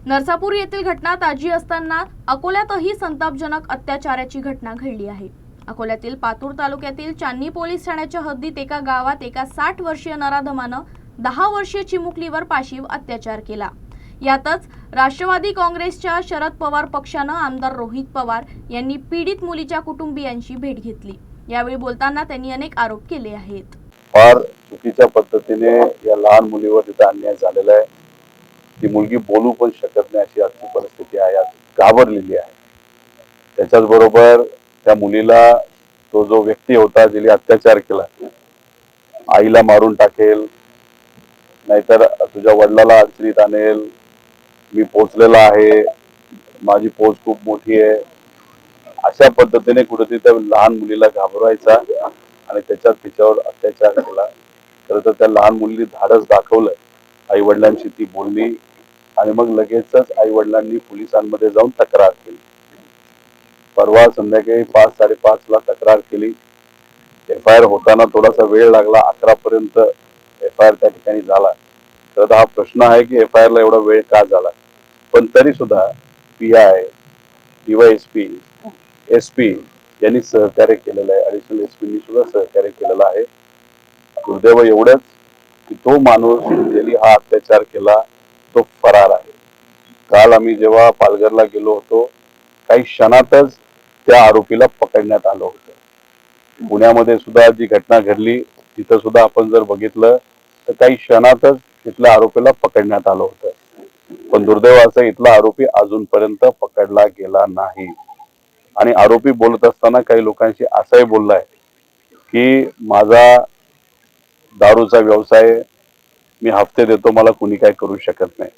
नरसापूर येथील घटना ताजी असताना अकोल्यातही संतापजनक अत्याचाराची घटना घडली आहे। अकोल्यातील पातूर तालुक्यातील चांदणी पोलीस ठाण्याच्या हद्दीत एका गावात एका 60 वर्षीय नराधमानं 10 वर्षीय चिमुकलीवर पाशवी अत्याचार केला। यातच राष्ट्रवादी काँग्रेसच्या शरद पवार पक्षानं आमदार रोहित पवार यांनी पीडित मुलीच्या कुटुंबियांची भेट घेतली। यावेळी बोलताना त्यांनी अनेक आरोप केले आहेत। फार चुकीच्या पद्धतीने या लहान मुलीवर तिथे अन्याय झालेला आहे। ती मुलगी बोलू पण शकत नाही अशी आजची परिस्थिती आहे, घाबरलेली आहे। त्याच्याच बरोबर त्या मुलीला तो जो व्यक्ती होता ज्याने अत्याचार केला, आईला मारून टाकेल नाहीतर तुझ्या वडिलाला अडचणीत आणेल, मी पोचलेला आहे, माझी पोच खूप मोठी आहे, अशा पद्धतीने कुठेतरी त्या लहान मुलीला घाबरवायचा आणि तिच्यावर अत्याचार केला। खरं तर त्या लहान मुलीने धाडस दाखवलं, आई वडिलांशी ती बोलली आणि मग लगेचच आई वडिलांनी पोलिसांमध्ये जाऊन तक्रार केली। परवा संध्याकाळी 5-5:30 ला तक्रार केली। FIR होताना थोडासा वेळ लागला, 11 पर्यंत FIR त्या ठिकाणी झाला। तर हा प्रश्न आहे की FIR ला एवढा वेळ का झाला, पण तरी सुद्धा PI, DYSP, SP यांनी सहकार्य केलेलं आहे, ॲडिशनल SP सुद्धा सहकार्य केलेलं आहे। दुर्दैव एवढंच की तो माणूस ज्याने हा अत्याचार केला तो फरार आहे। काल आम्ही जेव्हा पालघरला गेलो होतो, काही क्षणातच त्या आरोपीला पकडण्यात आलं होतं। पुण्यामध्ये सुद्धा जी घटना घडली तिथं सुद्धा आपण जर बघितलं तर काही क्षणातच तिथल्या आरोपीला पकडण्यात आलं होतं, पण दुर्दैव असं इथला आरोपी अजूनपर्यंत पकडला गेला नाही। आणि आरोपी बोलत असताना काही लोकांशी असंही बोललाय की माझा दारूचा व्यवसाय, मी हप्ते देतो, मला कुणी काय करू शकत नाही।